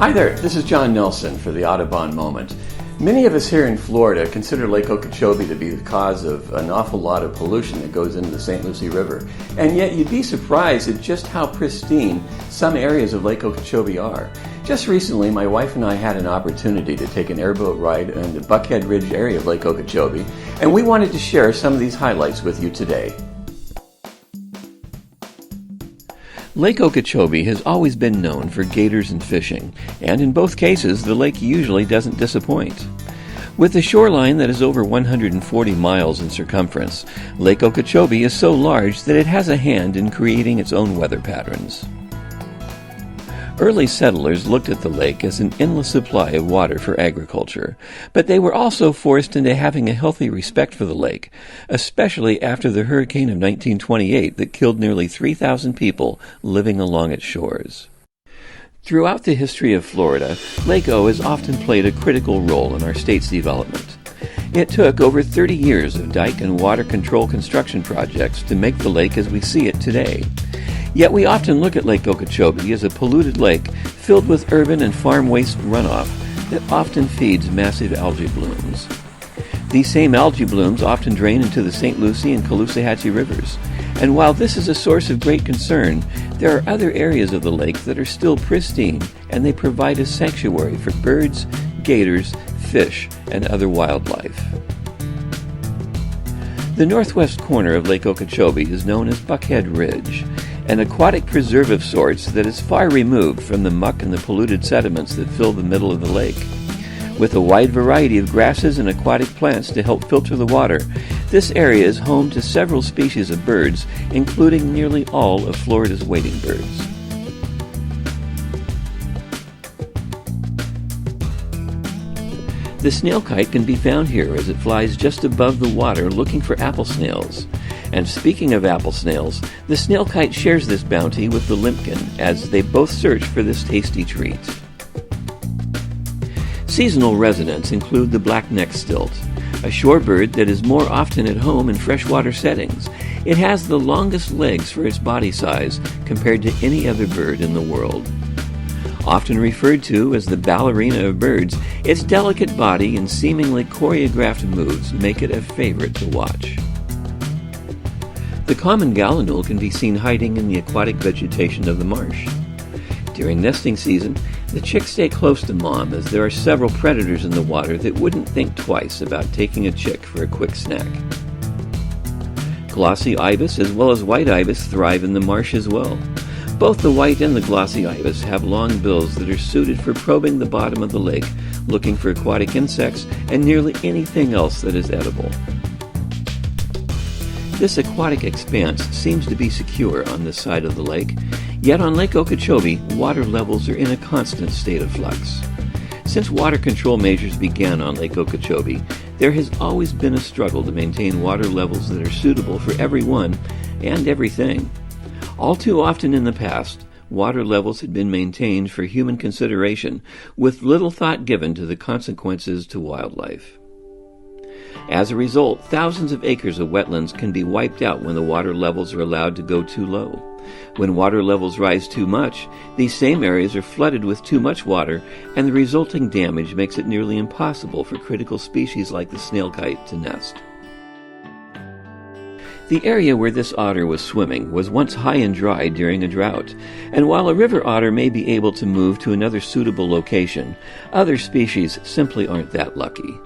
Hi there, this is John Nelson for the Audubon Moment. Many of us here in Florida consider Lake Okeechobee to be the cause of an awful lot of pollution that goes into the St. Lucie River. And yet you'd be surprised at just how pristine some areas of Lake Okeechobee are. Just recently, my wife and I had an opportunity to take an airboat ride in the Buckhead Ridge area of Lake Okeechobee, and we wanted to share some of these highlights with you today. Lake Okeechobee has always been known for gators and fishing, and in both cases the lake usually doesn't disappoint. With a shoreline that is over 140 miles in circumference, Lake Okeechobee is so large that it has a hand in creating its own weather patterns. Early settlers looked at the lake as an endless supply of water for agriculture, but they were also forced into having a healthy respect for the lake, especially after the hurricane of 1928 that killed nearly 3,000 people living along its shores. Throughout the history of Florida, Lake O has often played a critical role in our state's development. It took over 30 years of dike and water control construction projects to make the lake as we see it today. Yet we often look at Lake Okeechobee as a polluted lake filled with urban and farm waste runoff that often feeds massive algae blooms. These same algae blooms often drain into the St. Lucie and Caloosahatchee rivers, and while this is a source of great concern, there are other areas of the lake that are still pristine, and they provide a sanctuary for birds, gators, fish, and other wildlife. The northwest corner of Lake Okeechobee is known as Buckhead Ridge, an aquatic preserve of sorts that is far removed from the muck and the polluted sediments that fill the middle of the lake. With a wide variety of grasses and aquatic plants to help filter the water, this area is home to several species of birds, including nearly all of Florida's wading birds. The snail kite can be found here as it flies just above the water looking for apple snails. And speaking of apple snails, the snail kite shares this bounty with the limpkin as they both search for this tasty treat. Seasonal residents include the black-necked stilt, a shorebird that is more often at home in freshwater settings. It has the longest legs for its body size compared to any other bird in the world. Often referred to as the ballerina of birds, its delicate body and seemingly choreographed moves make it a favorite to watch. The common gallinule can be seen hiding in the aquatic vegetation of the marsh. During nesting season, the chicks stay close to mom as there are several predators in the water that wouldn't think twice about taking a chick for a quick snack. Glossy ibis as well as white ibis thrive in the marsh as well. Both the white and the glossy ibis have long bills that are suited for probing the bottom of the lake, looking for aquatic insects and nearly anything else that is edible. This aquatic expanse seems to be secure on this side of the lake, yet on Lake Okeechobee, water levels are in a constant state of flux. Since water control measures began on Lake Okeechobee, there has always been a struggle to maintain water levels that are suitable for everyone and everything. All too often in the past, water levels had been maintained for human consideration, with little thought given to the consequences to wildlife. As a result, thousands of acres of wetlands can be wiped out when the water levels are allowed to go too low. When water levels rise too much, these same areas are flooded with too much water, and the resulting damage makes it nearly impossible for critical species like the snail kite to nest. The area where this otter was swimming was once high and dry during a drought, and while a river otter may be able to move to another suitable location, other species simply aren't that lucky.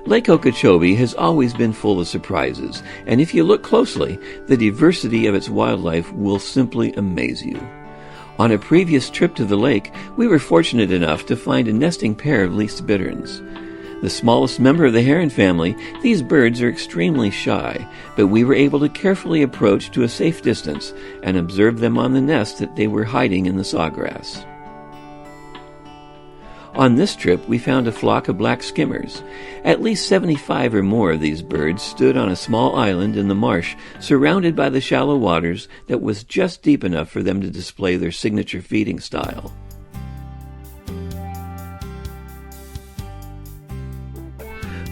Lake Okeechobee has always been full of surprises, and if you look closely, the diversity of its wildlife will simply amaze you. On a previous trip to the lake, we were fortunate enough to find a nesting pair of least bitterns. The smallest member of the heron family, these birds are extremely shy, but we were able to carefully approach to a safe distance and observe them on the nest that they were hiding in the sawgrass. On this trip, we found a flock of black skimmers. At least 75 or more of these birds stood on a small island in the marsh, surrounded by the shallow waters that was just deep enough for them to display their signature feeding style.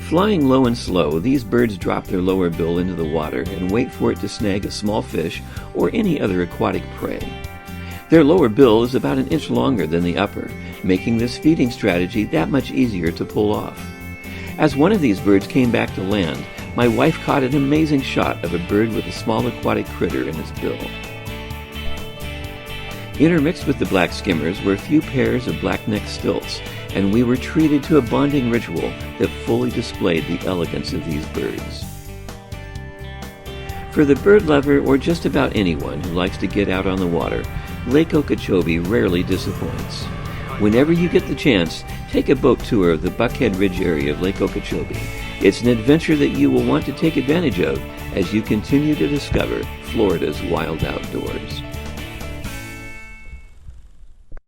Flying low and slow, these birds drop their lower bill into the water and wait for it to snag a small fish or any other aquatic prey. Their lower bill is about an inch longer than the upper, making this feeding strategy that much easier to pull off. As one of these birds came back to land, my wife caught an amazing shot of a bird with a small aquatic critter in its bill. Intermixed with the black skimmers were a few pairs of black-necked stilts, and we were treated to a bonding ritual that fully displayed the elegance of these birds. For the bird lover or just about anyone who likes to get out on the water, Lake Okeechobee rarely disappoints. Whenever you get the chance, take a boat tour of the Buckhead Ridge area of Lake Okeechobee. It's an adventure that you will want to take advantage of as you continue to discover Florida's wild outdoors.